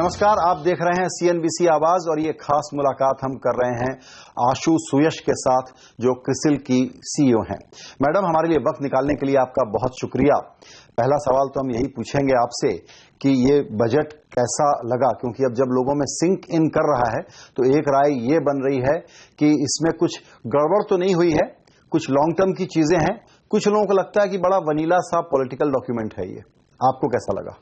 नमस्कार, आप देख रहे हैं CNBC आवाज और ये खास मुलाकात हम कर रहे हैं आशु सुयश के साथ जो क्रिसिल की CEO हैं। मैडम, हमारे लिए वक्त निकालने के लिए आपका बहुत शुक्रिया। पहला सवाल तो हम यही पूछेंगे आपसे कि ये बजट कैसा लगा, क्योंकि अब जब लोगों में सिंक इन कर रहा है तो एक राय ये बन रही है कि इसमें कुछ गड़बड़ तो नहीं हुई है, कुछ लॉन्ग टर्म की चीजें हैं, कुछ लोगों को लगता है कि बड़ा वनीला सा पॉलिटिकल डॉक्यूमेंट है ये। आपको कैसा लगा?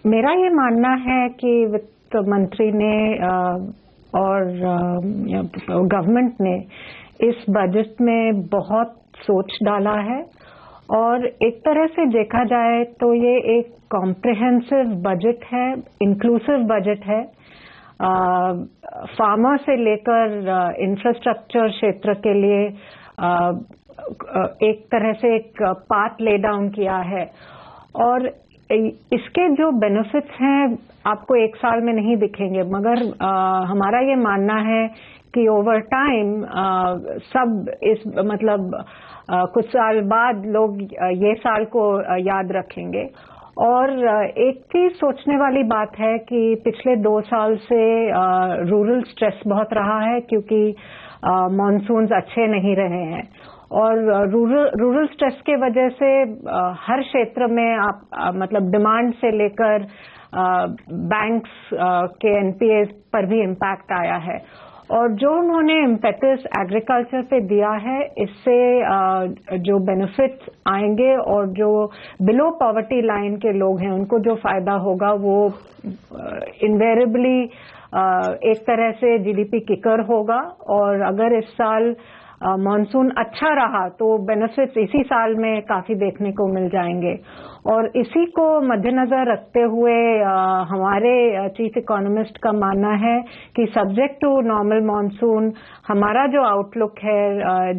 मेरा ये मानना है कि वित्त मंत्री ने और गवर्नमेंट ने इस बजट में बहुत सोच डाला है और एक तरह से देखा जाए तो ये एक कॉम्प्रिहेंसिव बजट है, इंक्लूसिव बजट है। फार्मर से लेकर इंफ्रास्ट्रक्चर क्षेत्र के लिए एक तरह से एक पाथ ले डाउन किया है और इसके जो बेनिफिट्स हैं आपको एक साल में नहीं दिखेंगे, मगर हमारा ये मानना है कि ओवर टाइम सब इस मतलब कुछ साल बाद लोग ये साल को याद रखेंगे। और एक चीज सोचने वाली बात है कि पिछले 2 साल से रूरल स्ट्रेस बहुत रहा है क्योंकि मॉनसून्स अच्छे नहीं रहे हैं और रूरल स्ट्रेस के वजह से हर क्षेत्र में आप मतलब डिमांड से लेकर बैंक्स के NPAs पर भी इम्पैक्ट आया है और जो उन्होंने इम्पेटस एग्रीकल्चर पे दिया है इससे जो बेनिफिट्स आएंगे और जो बिलो पॉवर्टी लाइन के लोग हैं उनको जो फायदा होगा वो इनवेरिएबली एक तरह से GDP किकर होगा। और अगर इस साल मॉनसून अच्छा रहा तो बेनिफिट्स इसी साल में काफी देखने को मिल जाएंगे और इसी को मद्देनजर रखते हुए हमारे चीफ इकोनॉमिस्ट का मानना है कि सब्जेक्ट टू नॉर्मल मॉनसून हमारा जो आउटलुक है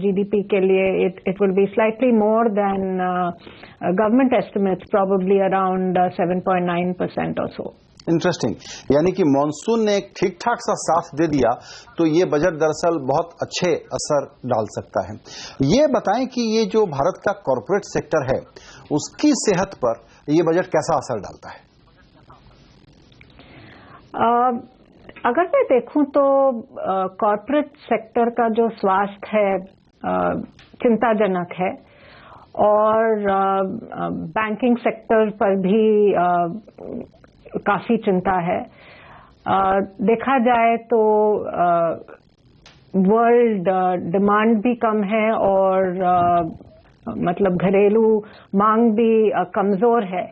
GDP के लिए it will be slightly more than government estimates, probably around 7.9% और सो। इंटरेस्टिंग, यानी कि मॉनसून ने एक ठीक ठाक सा साथ दे दिया तो ये बजट दरअसल बहुत अच्छे असर डाल सकता है। ये बताएं कि ये जो भारत का कॉरपोरेट सेक्टर है उसकी सेहत पर ये बजट कैसा असर डालता है? अगर मैं देखूं तो कॉरपोरेट सेक्टर का जो स्वास्थ्य है चिंताजनक है और बैंकिंग सेक्टर पर भी काफी चिंता है। देखा जाए तो वर्ल्ड डिमांड भी कम है और मतलब घरेलू मांग भी कमजोर है,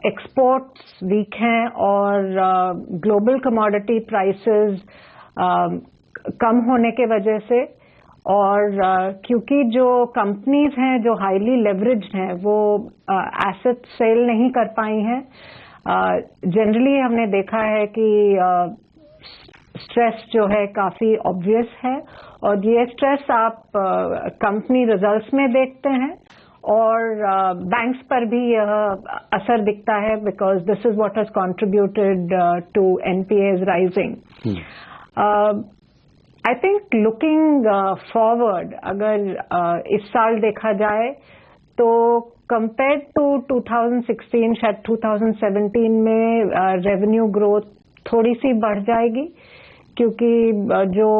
एक्सपोर्ट्स वीक हैं और ग्लोबल कमोडिटी प्राइसेस कम होने के वजह से और क्योंकि जो कंपनीज हैं जो हाईली लेवरेज्ड हैं वो एसेट सेल नहीं कर पाई हैं। जनरली हमने देखा है कि स्ट्रेस जो है काफी ऑब्वियस है और ये स्ट्रेस आप कंपनी रिजल्ट्स में देखते हैं और बैंक्स पर भी यह असर दिखता है because this is what has contributed to NPAs rising. I think looking forward अगर इस साल देखा जाए तो कंपेयर टू 2016 शायद 2017 में रेवेन्यू ग्रोथ थोड़ी सी बढ़ जाएगी क्योंकि जो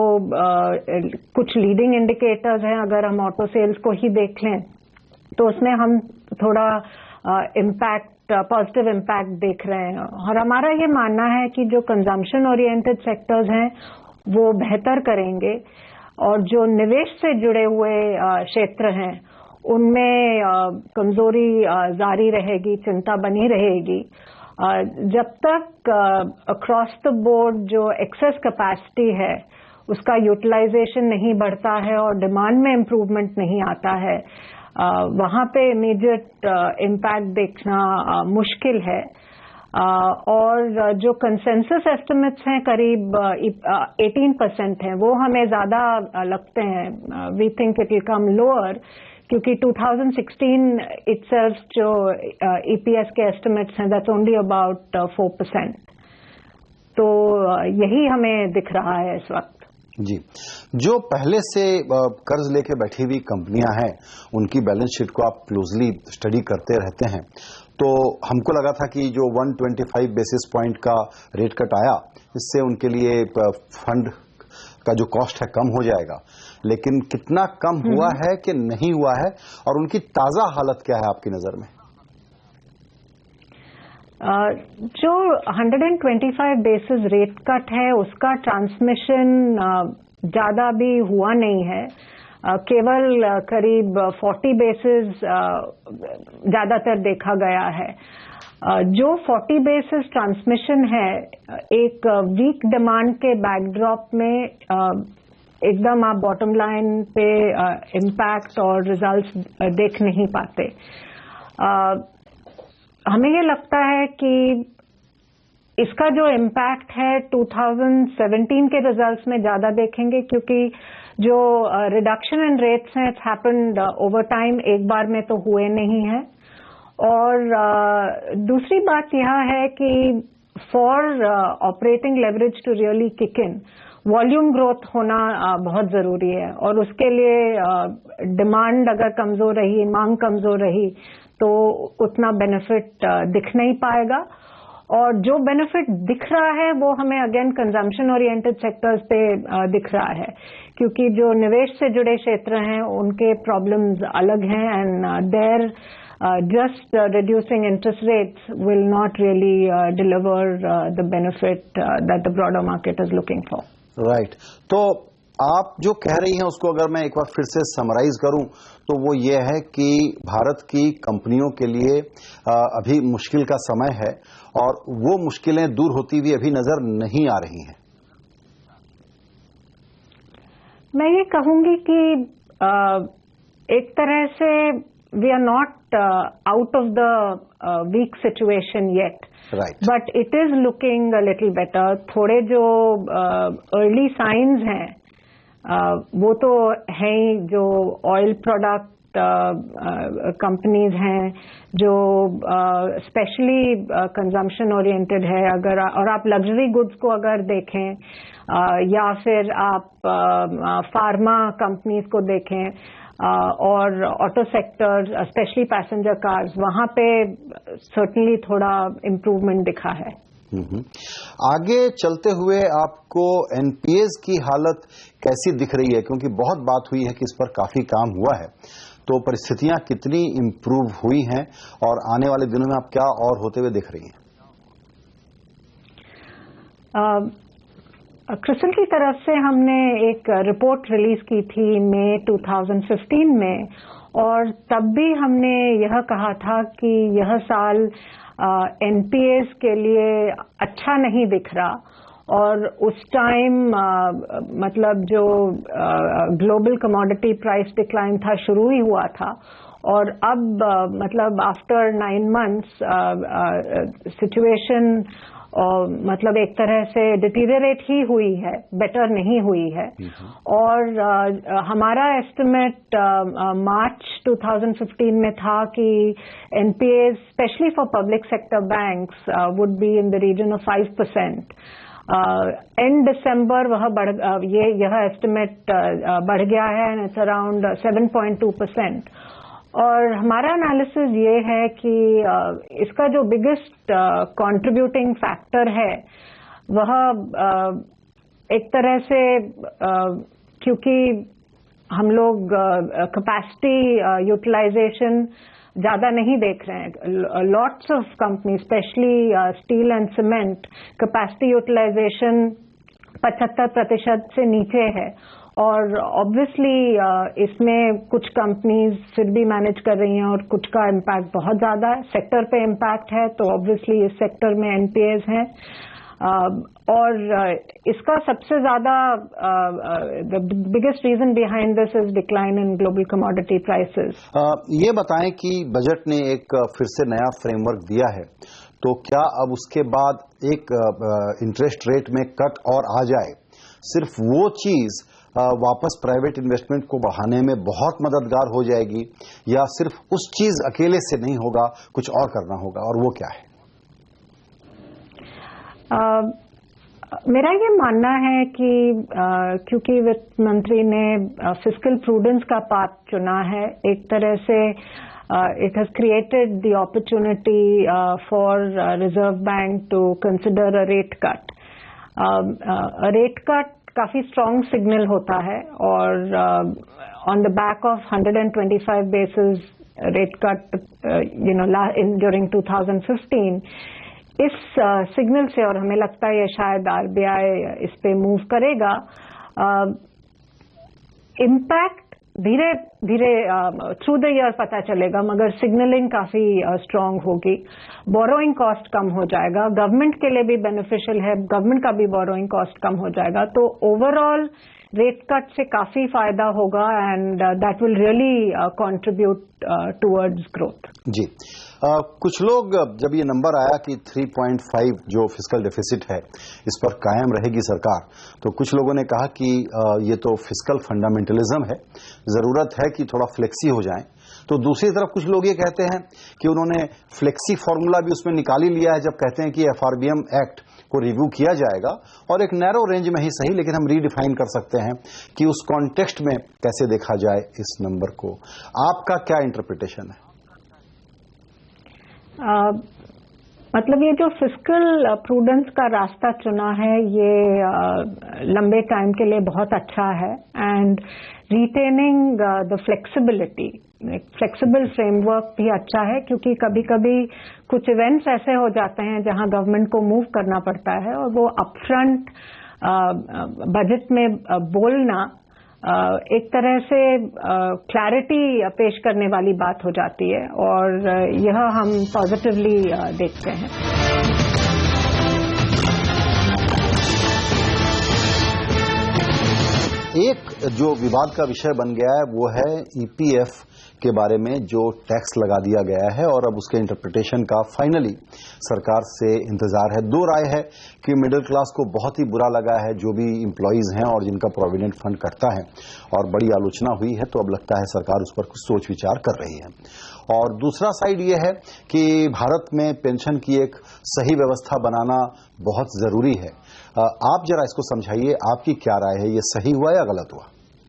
कुछ लीडिंग इंडिकेटर्स हैं, अगर हम ऑटो सेल्स को ही देख लें तो उसमें हम थोड़ा पॉजिटिव इम्पैक्ट देख रहे हैं और हमारा ये मानना है कि जो कंजम्पशन ओरिएंटेड सेक्टर्स हैं वो बेहतर करेंगे और जो निवेश से जुड़े हुए क्षेत्र हैं उनमें कमजोरी जारी रहेगी, चिंता बनी रहेगी। जब तक अक्रॉस द बोर्ड जो एक्सेस कैपेसिटी है उसका यूटिलाइजेशन नहीं बढ़ता है और डिमांड में इम्प्रूवमेंट नहीं आता है वहां पे इमीडिएट इम्पैक्ट देखना मुश्किल है। और जो कंसेंसस एस्टिमेट्स हैं करीब 18% हैं वो हमें ज्यादा लगते हैं। We think it will come lower क्योंकि 2016 इटसेल्फ जो EPS के एस्टिमेट्स हैं दैट्स ओनली अबाउट 4%। तो यही हमें दिख रहा है इस वक्त। जी, जो पहले से कर्ज लेके बैठी हुई कंपनियां हैं, उनकी बैलेंस शीट को आप क्लोजली स्टडी करते रहते हैं, तो हमको लगा था कि जो 125 बेसिस पॉइंट का रेट कट आया, इससे उनके लिए फंड का जो कॉस्ट है कम हो जाएगा, लेकिन कितना कम हुआ है कि नहीं हुआ है, और उनकी ताजा हालत क्या है आपकी नजर में? जो 125 बेसिस रेट कट है उसका ट्रांसमिशन ज्यादा भी हुआ नहीं है, केवल करीब 40 बेसिस ज्यादातर देखा गया है। जो 40 बेसिस ट्रांसमिशन है, एक वीक डिमांड के बैकड्रॉप में एकदम आप बॉटम लाइन पे इम्पैक्ट और रिजल्ट्स देख नहीं पाते। हमें ये लगता है कि इसका जो इम्पैक्ट है 2017 के रिजल्ट्स में ज्यादा देखेंगे, क्योंकि जो रिडक्शन इन रेट्स हैं इट्स हैपेंड ओवर टाइम, एक बार में तो हुए नहीं है। और दूसरी बात यह है कि for operating leverage to really kick in, volume growth होना बहुत जरूरी है, और उसके लिए डिमांड अगर कमजोर रही, मांग कमजोर रही, तो उतना बेनिफिट दिख नहीं पाएगा। और जो बेनिफिट दिख रहा है वो हमें अगेन कंजम्पशन ओरिएंटेड सेक्टर्स पे दिख रहा है, क्योंकि जो निवेश से जुड़े क्षेत्र हैं उनके प्रॉब्लम्स अलग हैं, and there just reducing interest rates will not really deliver the benefit that the broader market is looking for. Right. तो आप जो कह रही हैं उसको अगर मैं एक बार फिर से समराइज करूं तो वो ये है कि भारत की कंपनियों के लिए अभी मुश्किल का समय है, और वो मुश्किलें दूर होती हुई अभी नजर नहीं आ रही हैं। मैं ये कहूंगी कि एक तरह से we are not out of the weak situation yet, right, but it is looking a little better. थोड़े जो early signs हैं वो तो हैं ही, जो ऑयल प्रोडक्ट कंपनीज हैं जो स्पेशली कंजम्पशन ओरिएंटेड है, अगर और आप लग्जरी गुड्स को अगर देखें या फिर आप फार्मा कंपनीज को देखें, और auto sector specially passenger cars, वहां पे सर्टनली थोड़ा इम्प्रूवमेंट दिखा है। आगे चलते हुए आपको एनपीएस की हालत कैसी दिख रही है, क्योंकि बहुत बात हुई है कि इस पर काफी काम हुआ है, तो परिस्थितियां कितनी इम्प्रूव हुई हैं और आने वाले दिनों में आप क्या और होते हुए दिख रही हैं? क्रिसिल की तरफ से हमने एक रिपोर्ट रिलीज की थी मई 2015 में, और तब भी हमने यह कहा था कि यह साल एनपीएस के लिए अच्छा नहीं दिख रहा, और उस टाइम मतलब जो ग्लोबल कमोडिटी प्राइस डिक्लाइन था शुरू ही हुआ था, और अब मतलब आफ्टर 9 months सिचुएशन मतलब एक तरह से डिटीरियरेट ही हुई है, बेटर नहीं हुई है। और हमारा एस्टिमेट मार्च 2015 में था कि NPS specially for public sector banks would be in the region of 5%। And दिसंबर यह एस्टिमेट बढ़ गया है, एंड इट्स अराउंड 7.2%। और हमारा एनालिसिस ये है कि इसका जो बिगेस्ट कंट्रीब्यूटिंग फैक्टर है वह एक तरह से क्योंकि हम लोग कैपेसिटी यूटिलाइजेशन ज्यादा नहीं देख रहे हैं, lots of company specially steel and cement capacity utilization 75% से नीचे है, और ऑब्वियसली इसमें कुछ कंपनीज फिर भी मैनेज कर रही हैं और कुछ का इम्पैक्ट बहुत ज्यादा है, सेक्टर पे इम्पैक्ट है, तो ऑब्वियसली इस सेक्टर में एनपीएस हैं। और इसका सबसे ज्यादा the biggest reason behind this is decline in global commodity prices. ये बताएं कि बजट ने एक फिर से नया फ्रेमवर्क दिया है, तो क्या अब उसके बाद एक इंटरेस्ट रेट में कट और आ जाए, सिर्फ वो चीज वापस प्राइवेट इन्वेस्टमेंट को बढ़ाने में बहुत मददगार हो जाएगी, या सिर्फ उस चीज अकेले से नहीं होगा, कुछ और करना होगा, और वो क्या है? मेरा ये मानना है कि क्योंकि वित्त मंत्री ने फिस्कल प्रूडेंस का पाथ चुना है, एक तरह से it has created the opportunity for Reserve Bank to consider a rate cut. A rate cut काफी strong signal होता है और on the back of 125 basis rate cut, during 2015. इस सिग्नल से और हमें लगता है ये शायद आरबीआई इस पे मूव करेगा। इम्पैक्ट धीरे धीरे थ्रू द ईयर पता चलेगा, मगर सिग्नलिंग काफी स्ट्रांग होगी। बोरोइंग कॉस्ट कम हो जाएगा, गवर्नमेंट के लिए भी बेनिफिशियल है, गवर्नमेंट का भी बोरोइंग कॉस्ट कम हो जाएगा, तो ओवरऑल रेट कट से काफी फायदा होगा and that will really contribute towards growth. जी, कुछ लोग जब ये नंबर आया कि 3.5 जो फिस्कल डेफिसिट है इस पर कायम रहेगी सरकार, तो कुछ लोगों ने कहा कि ये तो फिस्कल फंडामेंटलिज्म है, जरूरत है कि थोड़ा फ्लेक्सी हो जाए। तो दूसरी तरफ कुछ लोग ये कहते हैं कि उन्होंने फ्लेक्सी फॉर्मूला भी उसमें निकाल ही लिया है, जब कहते हैं कि एफआरबीएम एक्ट को रिव्यू किया जाएगा और एक नैरो रेंज में ही सही, लेकिन हम रीडिफाइन कर सकते हैं कि उस कॉन्टेक्स्ट में कैसे देखा जाए इस नंबर को। आपका क्या इंटरप्रिटेशन है? मतलब ये जो फिस्कल प्रूडेंस का रास्ता चुना है ये लंबे टाइम के लिए बहुत अच्छा है and retaining the flexibility, flexible framework भी अच्छा है, क्योंकि कभी कभी कुछ इवेंट्स ऐसे हो जाते हैं जहां गवर्नमेंट को मूव करना पड़ता है और वो अपफ्रंट बजट में बोलना एक तरह से क्लैरिटी पेश करने वाली बात हो जाती है और यह हम पॉजिटिवली देखते हैं। एक जो विवाद का विषय बन गया है वो है ईपीएफ के बारे में जो टैक्स लगा दिया गया है और अब उसके इंटरप्रिटेशन का फाइनली सरकार से इंतजार है। दो राय है कि मिडिल क्लास को बहुत ही बुरा लगा है, जो भी एम्प्लॉइज हैं और जिनका प्रोविडेंट फंड करता है, और बड़ी आलोचना हुई है, तो अब लगता है सरकार उस पर कुछ सोच विचार कर रही है। और दूसरा साइड ये है कि भारत में पेंशन की एक सही व्यवस्था बनाना बहुत जरूरी है। आप जरा इसको समझाइए, आपकी क्या राय है, ये सही हुआ या गलत हुआ?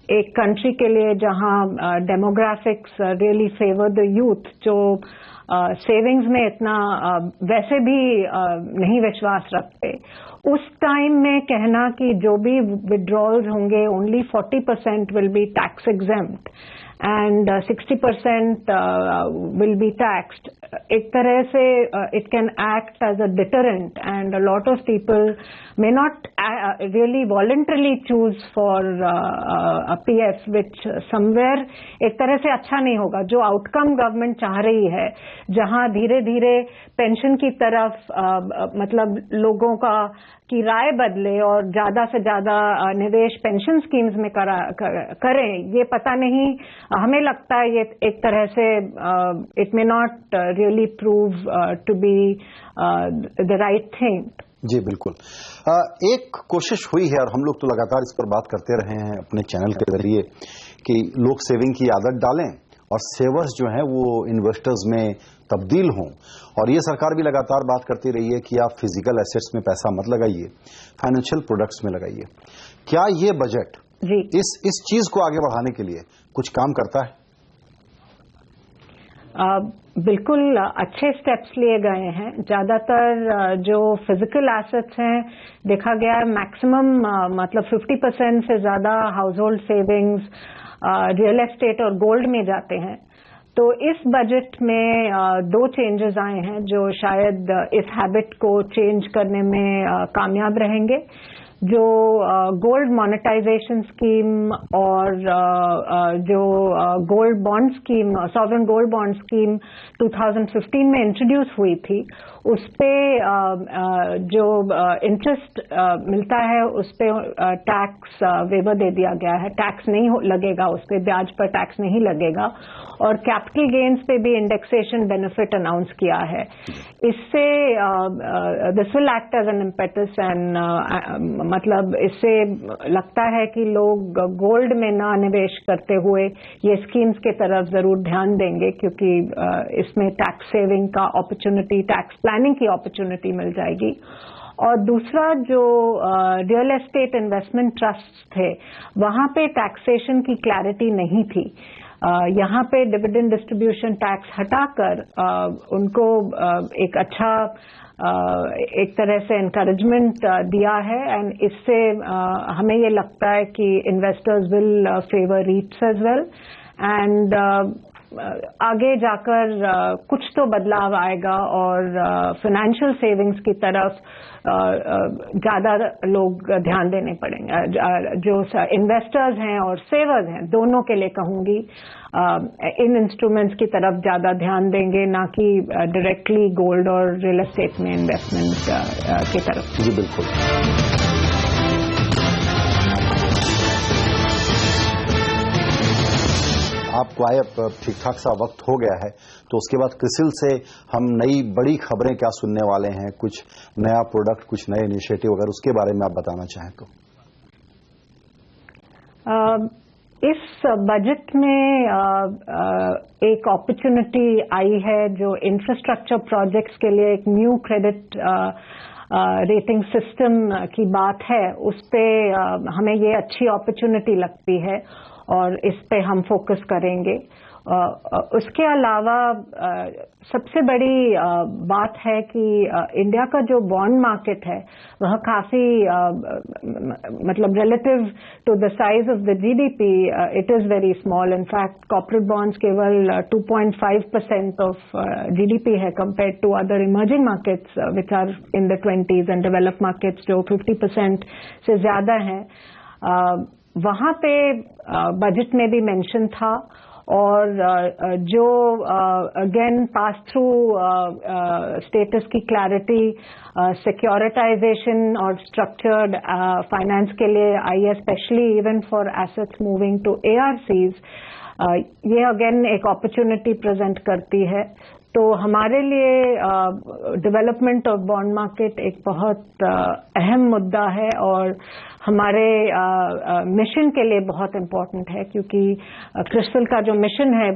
एक कंट्री के लिए जहां demographics really favour the youth, जो सेविंग्स में इतना वैसे भी नहीं विश्वास रखते, उस टाइम में कहना कि जो भी विड्रॉल्स होंगे only 40% will be tax exempt and 60% will be taxed. एक तरह से it can act as a deterrent and a lot of people may not really voluntarily choose for a PF, which somewhere एक तरह से अच्छा नहीं होगा। जो आउटकम गवर्नमेंट चाह रही है, जहां धीरे धीरे पेंशन की तरफ मतलब लोगों की राय बदले और ज्यादा से ज्यादा निवेश पेंशन स्कीम्स में करें, ये पता नहीं, हमें लगता है ये एक तरह से it may not really prove to be the right thing. जी बिल्कुल। एक कोशिश हुई है और हम लोग तो लगातार इस पर बात करते रहे हैं अपने चैनल के जरिए कि लोग सेविंग की आदत डालें और सेवर्स जो हैं वो इन्वेस्टर्स में तब्दील हों, और ये सरकार भी लगातार बात करती रही है कि आप फिजिकल एसेट्स में पैसा मत लगाइए, फाइनेंशियल प्रोडक्ट्स में लगाइए। क्या ये बजट जी इस चीज को आगे बढ़ाने के लिए कुछ काम करता है? बिल्कुल अच्छे स्टेप्स लिए गए हैं। ज्यादातर जो फिजिकल एसेट्स हैं, देखा गया है मैक्सिमम मतलब 50% से ज्यादा house hold savings real estate और गोल्ड में जाते हैं। तो इस बजट में दो चेंजेस आए हैं जो शायद इस हैबिट को चेंज करने में कामयाब रहेंगे। जो गोल्ड मोनेटाइजेशन स्कीम और जो gold bond scheme, sovereign gold bond scheme 2015 में इंट्रोड्यूस हुई थी, उस पे जो इंटरेस्ट मिलता है उस पे टैक्स वेवर दे दिया गया है, टैक्स नहीं लगेगा, उस पे ब्याज पर टैक्स नहीं लगेगा, और कैपिटल गेन्स पे भी इंडेक्सेशन बेनिफिट अनाउंस किया है। इससे this will act as an impetus and मतलब इससे लगता है कि लोग गोल्ड में ना निवेश करते हुए ये स्कीम्स के तरफ जरूर ध्यान देंगे, क्योंकि इसमें टैक्स सेविंग का अपॉर्चुनिटी, टैक्स प्लानिंग की अपॉर्चुनिटी मिल जाएगी। और दूसरा जो रियल एस्टेट इन्वेस्टमेंट ट्रस्ट थे वहां पे टैक्सेशन की क्लैरिटी नहीं थी। यहाँ पे डिविडेंड डिस्ट्रीब्यूशन टैक्स हटाकर उनको एक अच्छा एक तरह से एनकरेजमेंट दिया है एंड इससे हमें ये लगता है कि investors will favour REITs as well and आगे जाकर कुछ तो बदलाव आएगा और फाइनेंशियल सेविंग्स की तरफ ज्यादा लोग ध्यान देने पड़ेंगे। जो इन्वेस्टर्स हैं और सेवर्स हैं दोनों के लिए कहूंगी इन इंस्ट्रूमेंट्स की तरफ ज्यादा ध्यान देंगे, ना कि डायरेक्टली गोल्ड और रियल एस्टेट में इन्वेस्टमेंट की तरफ। जी बिल्कुल। आपको आए ठीक ठाक सा वक्त हो गया है, तो उसके बाद क्रिसिल से हम नई बड़ी खबरें क्या सुनने वाले हैं, कुछ नया प्रोडक्ट, कुछ नए इनिशिएटिव, अगर उसके बारे में आप बताना चाहें तो। इस बजट में एक अपॉर्चुनिटी आई है जो इंफ्रास्ट्रक्चर प्रोजेक्ट्स के लिए एक न्यू क्रेडिट रेटिंग सिस्टम की बात है। उस पे हमें ये अच्छी अपॉर्चुनिटी लगती है और इस पे हम फोकस करेंगे। उसके अलावा सबसे बड़ी बात है कि इंडिया का जो बॉन्ड मार्केट है वह काफी मतलब relative to the size of the GDP it is very small. In fact corporate bonds केवल 2.5% ऑफ जीडीपी है compared to other emerging markets which are in the 20s and developed markets जो 50% से ज्यादा हैं। वहां पे बजट में भी मेंशन था और जो अगेन पास थ्रू स्टेटस की क्लैरिटी, सिक्योरिटाइजेशन और स्ट्रक्चर्ड फाइनेंस के लिए आई है, specially even for assets moving to ARCs, ये अगेन एक अपॉर्चुनिटी प्रेजेंट करती है। तो हमारे लिए डेवलपमेंट ऑफ बॉन्ड मार्केट एक बहुत अहम मुद्दा है और हमारे मिशन के लिए बहुत इम्पोर्टेंट है, क्योंकि क्रिस्टल का जो मिशन है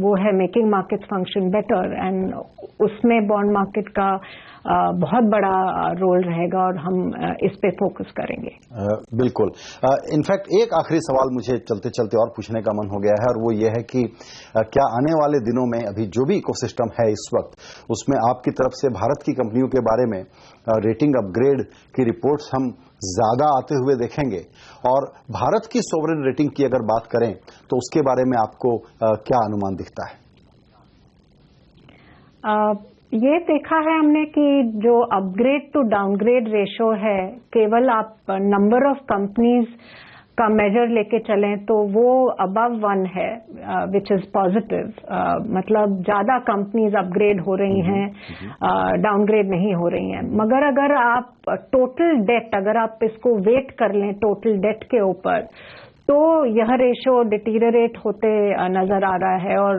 वो है making markets function better and उसमें बॉन्ड मार्केट का बहुत बड़ा रोल रहेगा और हम इस पे फोकस करेंगे। बिल्कुल। इनफैक्ट एक आखिरी सवाल मुझे चलते चलते और पूछने का मन हो गया है और वो ये है कि क्या आने वाले दिनों में अभी जो भी इकोसिस्टम है इस वक्त उसमें आपकी तरफ से भारत की कंपनियों के बारे में रेटिंग अपग्रेड की रिपोर्ट्स हम ज्यादा आते हुए देखेंगे, और भारत की सोवरेन रेटिंग की अगर बात करें तो उसके बारे में आपको क्या अनुमान दिखता है? ये देखा है हमने कि जो अपग्रेड टू डाउनग्रेड रेशो है, केवल आप नंबर ऑफ कंपनीज का मेजर लेके चलें तो वो अबव 1 है, विच इज पॉजिटिव। मतलब ज्यादा कंपनीज अपग्रेड हो रही हैं, डाउनग्रेड नहीं हो रही हैं। मगर अगर आप टोटल डेट, अगर आप इसको वेट कर लें टोटल डेट के ऊपर, तो यह रेशो डिटीरियरेट होते नजर आ रहा है और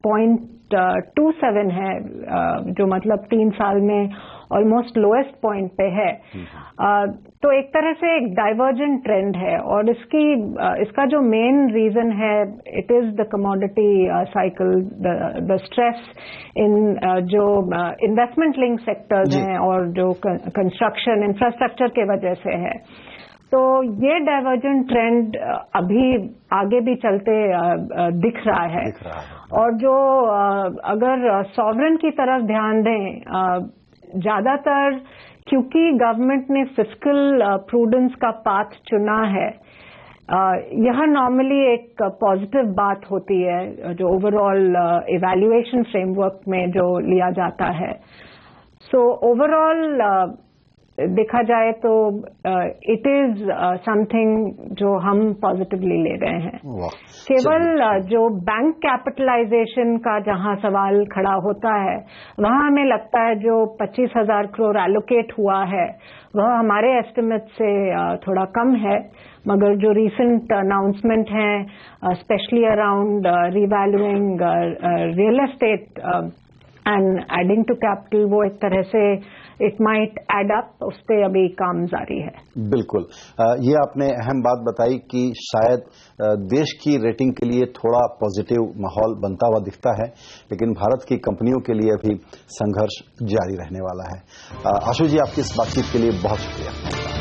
0.27 है, जो मतलब 3 साल में ऑलमोस्ट लोएस्ट पॉइंट पे है। तो एक तरह से एक डाइवर्जेंट ट्रेंड है और इसका जो मेन रीजन है it is the commodity cycle, the stress in जो इन्वेस्टमेंट लिंक सेक्टर्स हैं और जो कंस्ट्रक्शन इंफ्रास्ट्रक्चर के वजह से है। तो ये डाइवर्जेंट ट्रेंड अभी आगे भी चलते दिख रहा है। और जो अगर सॉवरेन की तरफ ध्यान दें, ज्यादातर क्योंकि गवर्नमेंट ने फिस्कल प्रूडेंस का पाथ चुना है, यह नॉर्मली एक पॉजिटिव बात होती है जो ओवरऑल इवैल्यूएशन फ्रेमवर्क में जो लिया जाता है। सो ओवरऑल देखा जाए तो इट इज समथिंग जो हम पॉजिटिवली ले रहे हैं। केवल जो बैंक कैपिटलाइजेशन का जहां सवाल खड़ा होता है वहां हमें लगता है जो 25,000 करोड़ एलोकेट हुआ है वह हमारे एस्टिमेट से थोड़ा कम है, मगर जो रीसेंट अनाउंसमेंट हैं specially around revaluing real estate and adding to capital, वो एक तरह से इट माइट एड अप, उस पर अभी काम जारी है। बिल्कुल, ये आपने अहम बात बताई कि शायद देश की रेटिंग के लिए थोड़ा पॉजिटिव माहौल बनता हुआ दिखता है, लेकिन भारत की कंपनियों के लिए अभी संघर्ष जारी रहने वाला है। आशु जी, आपकी इस बातचीत के लिए बहुत शुक्रिया।